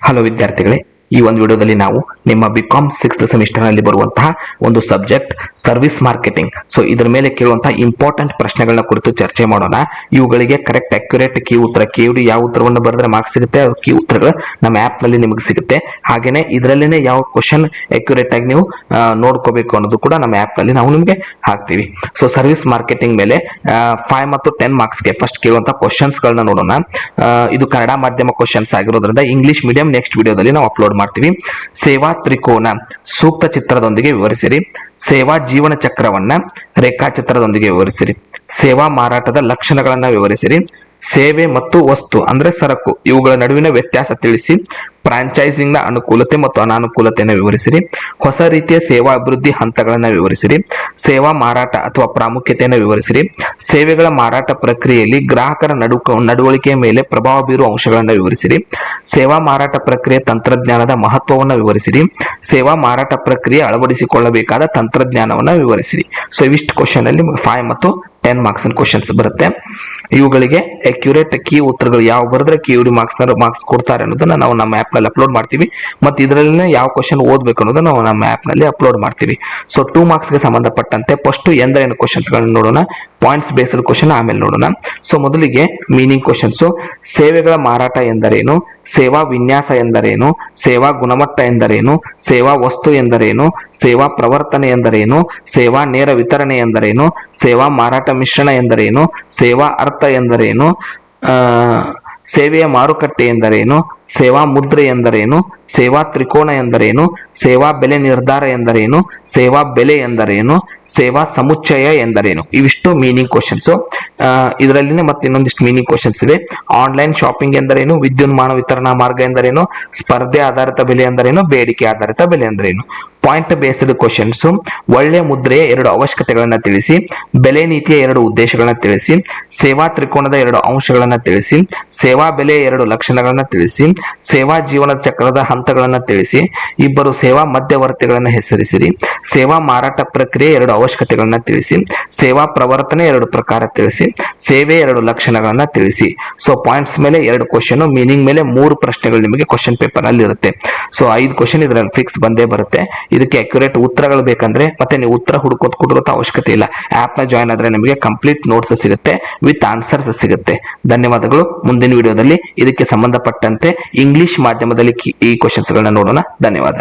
Hello ವಿದ್ಯಾರ್ಥಿಗಳೇ, ಈ ಒಂದು ವಿಡಿಯೋದಲ್ಲಿ ನಾವು ನಿಮ್ಮ ಬಿಕಾಂ 6th ಸೆಮಿಸ್ಟರ್ ನಲ್ಲಿ ಬರುವಂತಹ ಒಂದು ಸಬ್ಜೆಕ್ಟ್ ಸರ್ವಿಸ್ ಮಾರ್ಕೆಟಿಂಗ್. ಸೊ ಇದರ ಮೇಲೆ ಕೇಳುವಂತಹ ಇಂಪಾರ್ಟೆಂಟ್ ಪ್ರಶ್ನೆಗಳನ್ನ ಕುರಿತು ಚರ್ಚೆ ಮಾಡೋಣ. ಇವುಗಳಿಗೆ ಕರೆಕ್ಟ್ ಅಕ್ಯುರೇಟ್ ಕೀ ಉತ್ತರ, KUD ಯಾವ ಉತ್ತರವನ್ನು ಬರೆದ್ರೆ ಮಾರ್ಕ್ಸ್ ಸಿಗುತ್ತೆ, ಕೀ ಉತ್ತರಗಳು ನಮ್ಮ ಆಪ್ ನಲ್ಲಿ ನಿಮಗೆ ಸಿಗುತ್ತೆ. ಹಾಗೇನೆ ಇದರಲ್ಲೇನೆ ಯಾವ ಕ್ವಶನ್ ಅಕ್ಯುರೇಟ್ ಆಗಿ ನೀವು ನೋಡ್ಕೋಬೇಕು ಅನ್ನೋದು ಕೂಡ ನಮ್ಮ ಆಪ್ ನಲ್ಲಿ ನಾವು ನಿಮಗೆ ಹಾಕ್ತೀವಿ. ಸೊ ಸರ್ವಿಸ್ ಮಾರ್ಕೆಟಿಂಗ್ ಮೇಲೆ 5 ಮತ್ತು 10 ಮಾರ್ಕ್ಸ್ ಗೆ ಫಸ್ಟ್ ಕೇಳುವಂತಹ ಕ್ವಶನ್ಸ್ ಗಳನ್ನ ನೋಡೋಣ. ಇದು ಕನ್ನಡ ಮಾಧ್ಯಮ ಕ್ವಶನ್ಸ್ ಆಗಿರೋದ್ರಿಂದ ಇಂಗ್ಲಿಷ್ ಮೀಡಿಯಂ ನೆಕ್ಸ್ಟ್ ವಿಡಿಯೋದಲ್ಲಿ ನಾವು ಅಪ್ಲೋಡ್ ಮಾಡ್ತೀವಿ. ಸೇವಾ ತ್ರಿಕೋನ ಸೂಕ್ತ ಚಿತ್ರದೊಂದಿಗೆ ವಿವರಿಸಿರಿ. ಸೇವಾ ಜೀವನ ಚಕ್ರವನ್ನ ರೇಖಾಚಿತ್ರದೊಂದಿಗೆ ವಿವರಿಸಿರಿ. ಸೇವಾ ಮಾರಾಟದ ಲಕ್ಷಣಗಳನ್ನ ವಿವರಿಸಿರಿ. ಸೇವೆ ಮತ್ತು ವಸ್ತು ಅಂದ್ರೆ ಸರಕು ಇವುಗಳ ನಡುವಿನ ವ್ಯತ್ಯಾಸ ತಿಳಿಸಿ. ಫ್ರಾಂಚೈಸಿಂಗ್ ನ ಅನುಕೂಲತೆ ಮತ್ತು ಅನಾನುಕೂಲತೆಯನ್ನು ವಿವರಿಸಿರಿ. ಹೊಸ ರೀತಿಯ ಸೇವಾ ಅಭಿವೃದ್ಧಿ ಹಂತಗಳನ್ನು ವಿವರಿಸಿರಿ. ಸೇವಾ ಮಾರಾಟ ಅಥವಾ ಪ್ರಾಮುಖ್ಯತೆಯನ್ನು ವಿವರಿಸಿರಿ. ಸೇವೆಗಳ ಮಾರಾಟ ಪ್ರಕ್ರಿಯೆಯಲ್ಲಿ ಗ್ರಾಹಕರ ನಡವಳಿಕೆಯ ಮೇಲೆ ಪ್ರಭಾವ ಬೀರುವ ಅಂಶಗಳನ್ನು ವಿವರಿಸಿರಿ. ಸೇವಾ ಮಾರಾಟ ಪ್ರಕ್ರಿಯೆ ತಂತ್ರಜ್ಞಾನದ ಮಹತ್ವವನ್ನು ವಿವರಿಸಿರಿ. ಸೇವಾ ಮಾರಾಟ ಪ್ರಕ್ರಿಯೆ ಅಳವಡಿಸಿಕೊಳ್ಳಬೇಕಾದ ತಂತ್ರಜ್ಞಾನವನ್ನು ವಿವರಿಸಿರಿ. ಸೊ ಇವಿಷ್ಟು ಕ್ವಶನ್ ಅಲ್ಲಿ 5 ಮತ್ತು 10 ಮಾರ್ಕ್ಸ್ ಕ್ವಶನ್ಸ್ ಬರುತ್ತೆ. ಇವುಗಳಿಗೆ ಅಕ್ಯುರೇಟ್ ಕೀ ಉತ್ತರಗಳು ಯಾವ ಬರೆದ್ರೆ KUD ಮಾರ್ಕ್ಸ್ ಕೊಡ್ತಾರೆ ಅನ್ನೋದನ್ನ ನಾವು ನಮ್ಮ ಆಪ್ ನಲ್ಲಿ ಅಪ್ಲೋಡ್ ಮಾಡ್ತೀವಿ. ಮತ್ತೆ ಇದರಲ್ಲಿ ಯಾವ ಕ್ವಶನ್ ಓದ್ಬೇಕು ಅನ್ನೋದನ್ನ ನಾವು ನಮ್ಮ ಆಪ್ ನಲ್ಲಿ ಅಪ್ಲೋಡ್ ಮಾಡ್ತೀವಿ. ಸೊ 2 ಮಾರ್ಕ್ಸ್ ಗೆ ಸಂಬಂಧಪಟ್ಟಂತೆ ಫಸ್ಟ್ ಎಂದರೇನು ಕ್ವಶನ್ಸ್ ಗಳನ್ನ ನೋಡೋಣ. ಪಾಯಿಂಟ್ಸ್ ಬೇಸ್ಡ್ ಕ್ವಶನ್ ಆಮೇಲೆ ನೋಡೋಣ. ಸೊ ಮೊದಲಿಗೆ ಮೀನಿಂಗ್ ಕ್ವಶನ್ಸ್. ಸೇವೆಗಳ ಮಾರಾಟ ಎಂದರೇನು? ಸೇವಾ ವಿನ್ಯಾಸ ಎಂದರೇನು? ಸೇವಾ ಗುಣಮಟ್ಟ ಎಂದರೇನು? ಸೇವಾ ವಸ್ತು ಎಂದರೇನು? ಸೇವಾ ಪ್ರವರ್ತನೆ ಎಂದರೇನು? ಸೇವಾ ನೇರ ವಿತರಣೆ ಎಂದರೇನು? ಸೇವಾ ಮಾರಾಟ ಮಿಶ್ರಣ ಎಂದರೇನು? ಸೇವಾ ಅರ್ಥ ಎಂದರೇನು? ಸೇವೆಯ ಮಾರುಕಟ್ಟೆ ಎಂದರೇನು? ಸೇವಾ ಮುದ್ರೆ ಎಂದರೇನು? ಸೇವಾ ತ್ರಿಕೋನ ಎಂದರೇನು? ಸೇವಾ ಬೆಲೆ ನಿರ್ಧಾರ ಎಂದರೇನು? ಸೇವಾ ಬೆಲೆ ಎಂದರೇನು? ಸೇವಾ ಸಮುಚ್ಚಯ ಎಂದರೇನು? ಇವಿಷ್ಟು ಮೀನಿಂಗ್ ಕ್ವಶನ್ಸ್. ಇದರಲ್ಲಿನೇ ಮತ್ತೆ ಇನ್ನೊಂದಿಷ್ಟು ಮೀನಿಂಗ್ ಕ್ವಶನ್ಸ್ ಇದೆ. ಆನ್ಲೈನ್ ಶಾಪಿಂಗ್ ಎಂದರೇನು? ವಿದ್ಯುನ್ಮಾನ ವಿತರಣಾ ಮಾರ್ಗ ಎಂದರೇನು? ಸ್ಪರ್ಧೆ ಆಧಾರಿತ ಬೆಲೆ ಎಂದರೇನು? ಬೇಡಿಕೆ ಆಧಾರಿತ ಬೆಲೆ ಎಂದರೇನು? Point based questions. ಒಳ್ಳೆ ಮುದ್ರೆಯ 2 ಅವಶ್ಯಕತೆಗಳನ್ನ ತಿಳಿಸಿ. ಬೆಲೆ ನೀತಿಯ 2 ಉದ್ದೇಶಗಳನ್ನ ತಿಳಿಸಿ. ಸೇವಾ ತ್ರಿಕೋನದ 2 ಅಂಶಗಳನ್ನ ತಿಳಿಸಿ. ಸೇವಾ ಬೆಲೆಯ 2 ಲಕ್ಷಣಗಳನ್ನ ತಿಳಿಸಿ. ಸೇವಾ ಜೀವನ ಚಕ್ರದ ಹಂತಗಳನ್ನ ತಿಳಿಸಿ. ಇಬ್ಬರು ಸೇವಾ ಮಧ್ಯವರ್ತಿಗಳನ್ನ ಹೆಸರಿಸಿರಿ. ಸೇವಾ ಮಾರಾಟ ಪ್ರಕ್ರಿಯೆ 2 ಅವಶ್ಯಕತೆಗಳನ್ನ ತಿಳಿಸಿ. ಸೇವಾ ಪ್ರವರ್ತನೆ 2 ಪ್ರಕಾರ ತಿಳಿಸಿ. ಸೇವೆ 2 ಲಕ್ಷಣಗಳನ್ನ ತಿಳಿಸಿ. ಸೊ ಪಾಯಿಂಟ್ಸ್ ಮೇಲೆ 2 ಕ್ವಶನ್, ಮೀನಿಂಗ್ ಮೇಲೆ 3 ಪ್ರಶ್ನೆಗಳು ನಿಮಗೆ ಕ್ವಶನ್ ಪೇಪರ್ ಅಲ್ಲಿ ಇರುತ್ತೆ. ಸೊ 5 ಕ್ವಶನ್ ಇದರಲ್ಲಿ ಫಿಕ್ಸ್ ಬಂದೇ ಬರುತ್ತೆ. ಇದಕ್ಕೆ ಅಕ್ಯುರೇಟ್ ಉತ್ತರಗಳು ಬೇಕಂದ್ರೆ ಮತ್ತೆ ನೀವು ಉತ್ತರ ಹುಡುಕೋ ಅವಶ್ಯಕತೆ ಇಲ್ಲ. ಆಪ್ ನ ಜಾಯ್ನ್ ಆದ್ರೆ ನಿಮಗೆ ಕಂಪ್ಲೀಟ್ ನೋಟ್ಸ್ ಸಿಗುತ್ತೆ, ವಿತ್ ಆನ್ಸರ್ಸ್ ಸಿಗುತ್ತೆ. ಧನ್ಯವಾದಗಳು. ಮುಂದಿನ ವಿಡಿಯೋದಲ್ಲಿ ಇದಕ್ಕೆ ಸಂಬಂಧಪಟ್ಟಂತೆ ಇಂಗ್ಲಿಷ್ ಮಾಧ್ಯಮದಲ್ಲಿ ಈ ಕ್ವಶನ್ಸ್ ಗಳನ್ನ ನೋಡೋಣ. ಧನ್ಯವಾದ.